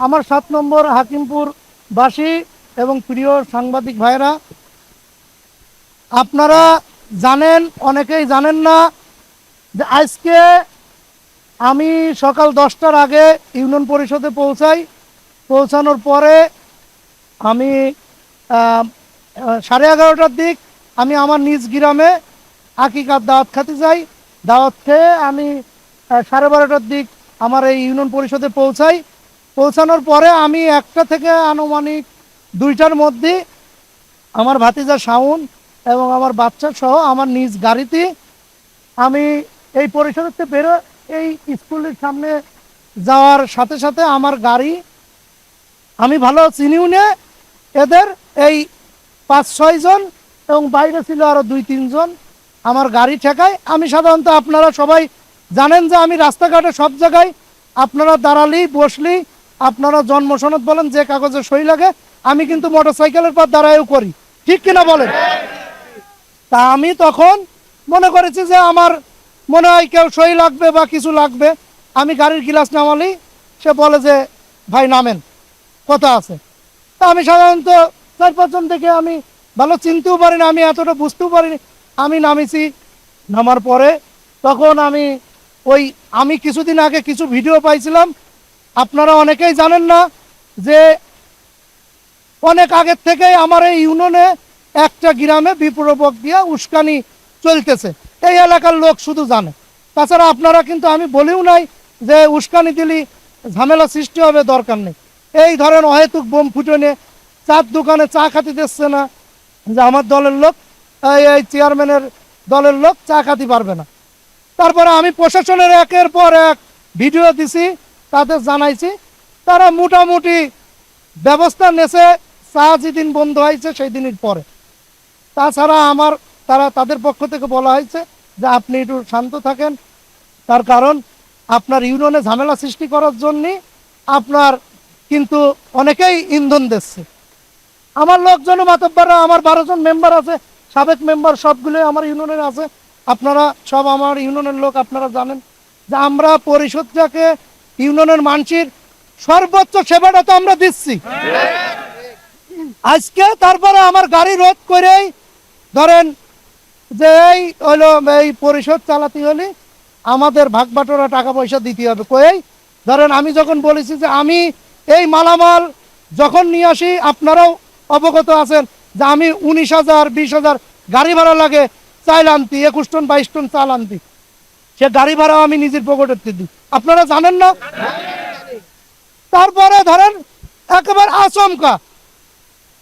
আমার 7 নম্বর হাকিমপুর বাসী এবং প্রিয় সাংবাদিক ভাইরা, আপনারা জানেন, অনেকেই জানেন না যে আজকে আমি সকাল 10টার আগে ইউনিয়ন পরিষদে পৌঁছানোর পরে আমি 11:30টার দিক আমি আমার নিজ গ্রামে আকিকার দাওয়াত খেতে যাই। দাওয়াত খেয়ে আমি 12:30টার দিক আমার এই ইউনিয়ন পরিষদে পৌঁছানোর পরে আমি 1টা থেকে আনুমানিক 2টার মধ্যে আমার ভাতিজা শাওন এবং আমার বাচ্চা সহ আমার নিজ গাড়িতে আমি এই পরিষদের বেরো এই স্কুলের সামনে যাওয়ার সাথে সাথে আমার গাড়ি, আমি ভালো চিনিও নে এদের, এই 5-6 জন এবং বাইরে ছিল আরও 2-3 জন, আমার গাড়ি ঠেকায়। আমি সাধারণত আপনারা সবাই জানেন যে আমি রাস্তাঘাটে সব জায়গায় আপনারা দাঁড়ালেই বসলেই আপনারা জন্ম সনদ বলেন, যে কাগজে সই লাগে, আমি কিন্তু মোটরসাইকেলের পর দাঁড়ায়ও করি, ঠিক কিনা বলেন? তা আমি তখন মনে করেছি যে আমার মনে হয় কেউ সই লাগবে বা কিছু লাগবে। আমি গাড়ির গ্লাস নামালি, সে বলে যে ভাই নামেন, কথা আছে। তা আমি সাধারণত 4-5 জন থেকে আমি ভালো চিনতেও পারি না, আমি এতটা বুঝতেও পারিনি। আমি নামিছি, নামার পরে তখন আমি কিছুদিন আগে কিছু ভিডিও পাইছিলাম, আপনারা অনেকেই জানেন না যে অনেক আগের থেকেই আমার এই ইউনিয়নে একটা গ্রামে বিপ্রবক দিয়া উস্কানি চলতেছে, এই এলাকার লোক শুধু জানে। তাছাড়া আপনারা কিন্তু আমি বলিও নাই যে উস্কানি দিলি ঝামেলা সৃষ্টি হবে, দরকার নেই। এই ধরেন অহেতুক বোম ফুটনে চার দোকানে চা খাতে দিচ্ছে না, যে আমার দলের লোক, এই চেয়ারম্যানের দলের লোক চা খাতে পারবে না। তারপরে আমি প্রশাসনের একের পর এক ভিডিও দিছি, তাদের জানাইছি, তারা মোটামুটি ব্যবস্থা নেছে। চা যেদিন বন্ধ হয়েছে সেই দিনের পরে। তাছাড়া তাদের পক্ষ থেকে বলা হয়েছে যে আপনি একটু শান্ত থাকেন, তার কারণ আপনার ইউনিয়নে ঝামেলা সৃষ্টি করার জন্যে আপনার কিন্তু অনেকেই ইন্ধন দিচ্ছে। আমার লোকজন মাতব্বররা, আমার 12 জন মেম্বার আছে, সাবেক মেম্বার সবগুলোই আমার ইউনিয়নের আছে, আপনারা সব আমার ইউনিয়নের লোক, আপনারা জানেন যে আমরা পরিষদটাকে ইউনিয়নের মানুষের সর্বোচ্চ সেবাটা তো আমরা দিচ্ছি আজকে। তারপরে আমার গাড়ি রোধ করেই ধরেন যে এই পরিষদ চালাতে হলে আমাদের ভাগ বাটোরা টাকা পয়সা দিতে হবে। ধরেন আমি যখন বলেছি যে আমি এই মালামাল যখন নিয়ে আসি, আপনারাও অবগত আছেন যে আমি 19,000 20,000 গাড়ি ভাড়া লাগে চাল আনতি, 21 টন 22 টন চাল আনতি, সে গাড়ি ভাড়াও আমি নিজের পকেটের দিই, আপনারা জানেন না? তারপরে ধরেন একেবারে আচমকা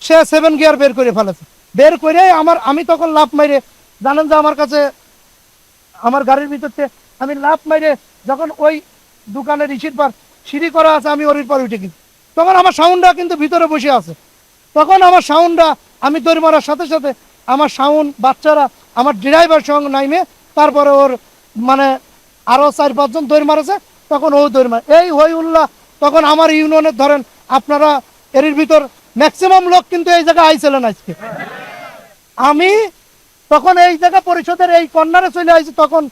সে 7 গিয়ার বের করে ফেলেছে, বের করে আমি তখন লাফ মাইরে, জানেন যে আমার কাছে আমার গাড়ির ভিতরতে আমি লাফ মাইরে যখন ওই দোকানের সিঁড়ি করা আছে, আমি ওর পর উঠে গেছি। তখন আমার সাউন্ডটা কিন্তু ভিতরে বসে আছে, তখন আমার সাউন্ডটা আমি দৌড় মারার সাথে সাথে আমার সাউন্ড বাচ্চারা আমার ড্রাইভার সঙ্গে নাইমে, তারপরে ওর মানে আরও 4-5 জন দৌড় মারেছে, তখন ও দৌড় মারে, এই হই উল্লাহ। তখন আমার ইউনিয়নের ধরেন আপনারা এর ভিতর ম্যাক্সিমাম লোক কিন্তু এই জায়গায় আইছিলেন আজকে। আমি তখন এই জায়গা পরিষদের এই কর্নারে চলে আইছি, তখন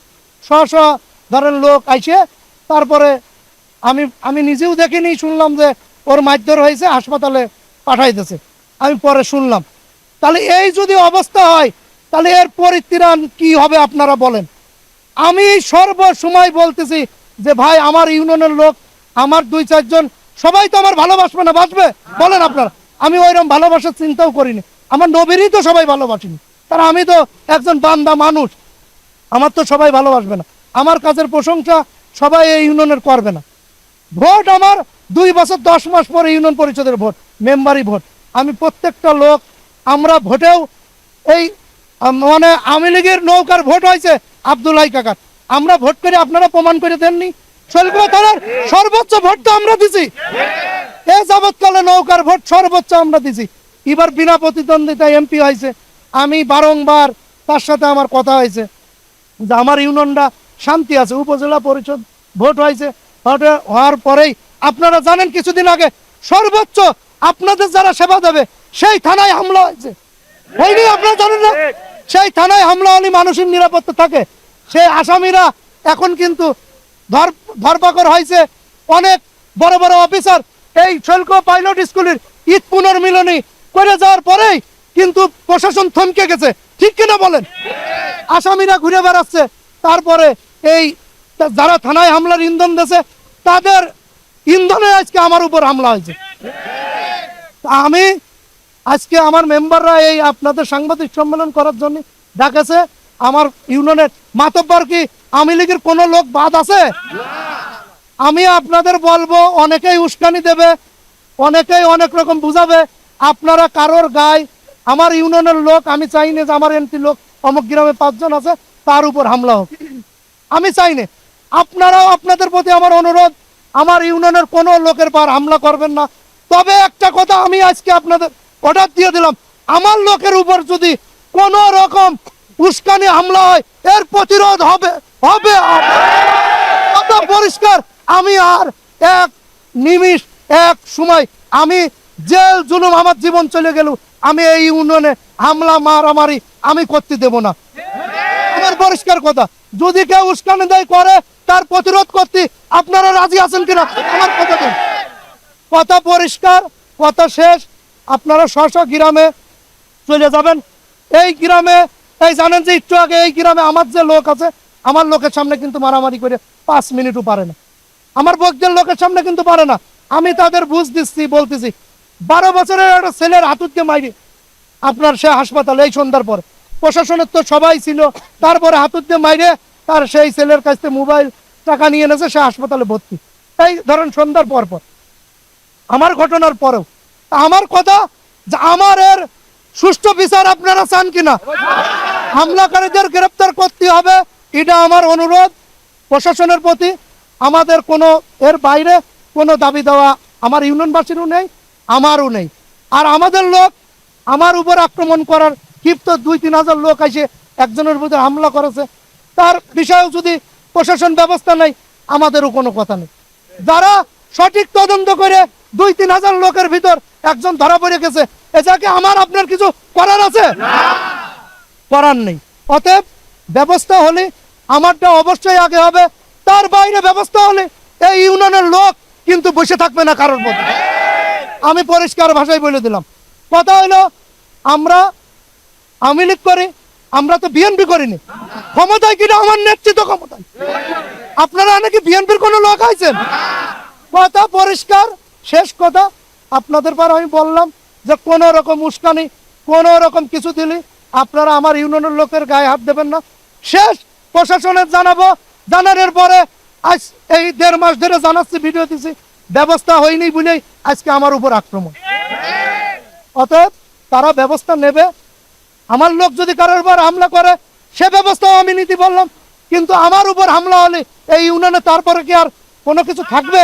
ধরেন লোক আইসে, তারপরে আমি নিজেও দেখিনি, শুনলাম যে ওর মারধর হয়েছে, হাসপাতালে পাঠাইতেছে, আমি পরে শুনলাম। তাহলে এই যদি অবস্থা হয়, তাহলে এর পরিত্রাণ কি হবে আপনারা বলেন? আমি সর্বসময় বলতেছি যে ভাই আমার ইউনিয়নের লোক, আমার 2-4 জন সবাই তো আমার ভালোবাসবে না, বাসবে বলেন আপনারা? আমি ওইরকম ভালোবাসার চিন্তাও করিনি, আমার নবীরই তো সবাই ভালোবাসিনি, তারা আমি তো একজন বান্দা মানুষ, আমার তো সবাই ভালোবাসবে না, আমার কাজের প্রশংসা সবাই এই ইউনিয়নের করবে না। ভোট আমার 2 বছর 10 মাস পরে ইউনিয়ন পরিষদের ভোট, মেম্বারি ভোট। আমি প্রত্যেকটা লোক, আমরা ভোটেও এই মানে আওয়ামী লীগের নৌকার ভোট হয়েছে আব্দুল হাই কাকার, আমরা ভোট করে আপনারা প্রমাণ করে দেননি? শৈলকুপা থানার সর্বোচ্চ ভোট তো আমরা দিছি, এ যাবৎকালে নৌকার ভোট সর্বোচ্চ আমরা দিছি। এবার বিনা প্রতিদ্বন্দ্বিতায় এমপি হয়েছে, আমি বারংবার তার সাথে আমার কথা হয়েছে যে আমার ইউনিয়নটা শান্তি আছে। উপজেলা পরিষদ ভোট হয়েছে, ভোট হওয়ার পরেই আপনারা জানেন কিছুদিন আগে সর্বোচ্চ আপনাদের যারা সেবা দেবে সেই থানায় হামলা হয়েছে, হয়নি? আপনারা জানেন না? সেই থানায় হামলা হলে মানুষের নিরাপত্তা থাকে, সেই আসামিরা এখন কিন্তু ধরপাকড় হয়েছে, অনেক বড় বড় অফিসার এই শুল্ক পাইলট স্কুলের ঈদ পুনর্মিলনী করে যাওয়ার পরেই কিন্তু প্রশাসন থমকে গেছে, ঠিক কিনা বলেন? আসামিরা ঘুরে বেড়াচ্ছে, তারপরে এই যারা থানায় হামলার ইন্ধন দিয়েছে তাদের ইন্ধনে আজকে আমার উপর হামলা হয়েছে। আমি আজকে আমার মেম্বাররা এই আপনাদের সাংবাদিক সম্মেলন করার জন্য ডাকেছে। আমার ইউনিয়নের মাতব্বর কি আওয়ামী লীগের কোনো লোক বাদ আছে? আমি আপনাদের বলবো, অনেকেই উস্কানি দেবে, অনেকেই অনেক রকম বুঝাবে। আপনারা কারোর গায়ে, আমার ইউনিয়নের লোক, আমি চাই না যে আমার এমপি লোক অমুক গ্রামে 5 জন আছে তার উপর হামলা হোক, আমি চাই না। আপনারাও, আপনাদের প্রতি আমার অনুরোধ, আমার ইউনিয়নের কোনো লোকের পর হামলা করবেন না। তবে একটা কথা আমি আজকে আপনাদের অর্ডার দিয়ে দিলাম, আমার লোকের উপর যদি কোনো রকম উস্কানি হামলা হয় এর প্রতিরোধ হবে হবে হবে। কথা পরিষ্কার। আমি আর এক নিমিষ, এক সময় আমি জেল জুলুম, আমার জীবন চলে গেল, আমি এই ইউনিয়নে হামলা মারামারি আমি করতে দেব না। আমার পরিষ্কার কথা, যদি কেউ উস্কানি দেয় করে তার প্রতিরোধ করতে আপনারা রাজি আছেন কিনা আমার কথা দেন। কথা পরিষ্কার, কথা শেষ। আপনারা স্ব গ্রামে চলে যাবেন। এই গ্রামে, এই জানেন যে একটু আগে এই গ্রামে আমার যে লোক আছে, আমার লোকের সামনে কিন্তু মারামারি করে 5 মিনিটও পারে না, আমার বকদের লোকের সামনে কিন্তু পারে না। আমি তাদের বুঝ দিচ্ছি, বলতেছি 12 বছরের একটা ছেলের হাতুতকে মাইরে আপনার সে হাসপাতালে এই সন্ধ্যার পরে, প্রশাসনের তো সবাই ছিল, তারপরে হাতুতকে মাইরে তার সেই ছেলের কাছ থেকে মোবাইল টাকা নিয়ে এনেছে, সে হাসপাতালে ভর্তি। এই ধরেন সন্ধ্যার পর পর আমার ঘটনার পরেও আমার কথা যে আমার এর সুষ্ঠু বিচার আপনারা চান কিনা? হামলাকারীদের গ্রেপ্তার করতে হবে, এটা আমার অনুরোধ প্রশাসনের প্রতি। আমাদের কোনো এর বাইরে কোনো দাবি দেওয়া আমার ইউনিয়নবাসীরও নেই, আমারও নেই। আর আমাদের লোক আমার উপর আক্রমণ করার ক্ষিপ্ত 2-3 হাজার লোক এসে একজনের প্রতি হামলা করেছে, তার বিষয়েও যদি প্রশাসন ব্যবস্থা নেই আমাদেরও কোনো কথা নেই। যারা সঠিক তদন্ত করে 2-3 হাজার লোকের ভিতর একজন ধরা পড়ে গেছে, এটাকে আমার আপনার কিছু করার আছে? করার নেই। অতএব ব্যবস্থা হলে আমারটা অবশ্যই আগে হবে, তার বাইরে ব্যবস্থা হলে এই ইউনিয়নের লোক কিন্তু বসে থাকবে না কারোর প্রতি। আমি পরিষ্কার ভাষায় বলে দিলাম। কথা হলো, আমরা আওয়ামী লীগ করি, আমরা তো বিএনপি করিনি। ক্ষমতায় কিনা আমার নেতৃত্ব ক্ষমতায়। আপনারা নাকি বিএনপির কোনো লোক আইছেন? কথা পরিষ্কার, শেষ কথা। আপনাদের পর আমি বললাম যে কোনো রকম উস্কানি, কোনো রকম কিছু দিলে আপনারা আমার ইউনিয়নের লোকের গায়ে হাত দেবেন না। শেষ প্রশাসনের জানাবো, জানানোর পরে আজ এই 1.5 মাস ধরে জানাচ্ছি, ভিডিও দিচ্ছি, ব্যবস্থা হয়নি বলেই আজকে আমার উপর আক্রমণ। অতএব তারা ব্যবস্থা নেবে। আমার লোক যদি কারোর উপর হামলা করে সে ব্যবস্থাও আমি নিতে বললাম, কিন্তু আমার উপর হামলা হলে এই ইউনিয়নে তারপরে কি আর কোনো কিছু থাকবে?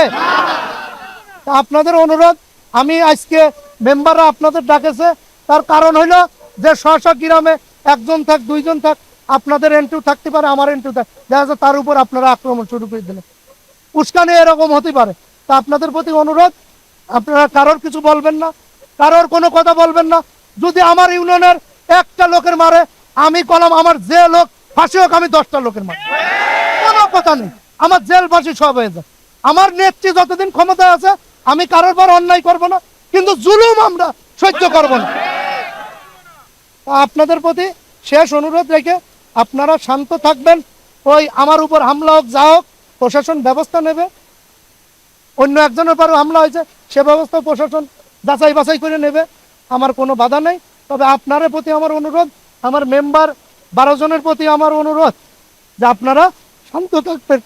আপনাদের অনুরোধ, আমি আজকে মেম্বাররা আপনাদের ডাকেছে, তার কারণ হইল যে স্ব গ্রামে 1 জন থাক, 2 জন থাক, আপনাদের এন্ট্রিও থাকতে পারে, আমার এন্ট্রিও থাক, দেখা যাচ্ছে তার উপর আপনারা আক্রমণ শুরু করে দিলেন। উস্কানি এরকম হতে পারে। তা আপনাদের প্রতি অনুরোধ, আপনারা কারোর কিছু বলবেন না, কারোর কোনো কথা বলবেন না। যদি আমার ইউনিয়নের একটা লোকের মারে, আমি কলাম আমার যে লোক ফাঁসি হোক, আমি 10টা লোকের মারি, কোনো কথা নেই, আমার জেল ফাঁসি সব হয়ে যায়। আমার নেত্রী যতদিন ক্ষমতায় আছে আমি কারোর পর অন্যায় করব না, কিন্তু জুলুম আমরা সহ্য করব না। আপনাদের প্রতি শেষ অনুরোধ রেখে আপনারা শান্ত থাকবেন। ওই আমার উপর হামলা হোক, যা হোক, প্রশাসন ব্যবস্থা নেবে। অন্য একজনের পরও হামলা হয়েছে, সে ব্যবস্থা প্রশাসন যাচাই বাছাই করে নেবে, আমার কোনো বাধা নেই। তবে আপনাদের প্রতি আমার অনুরোধ, আমার মেম্বার 12 জনের প্রতি আমার অনুরোধ যে আপনারা শান্ত থাকবেন।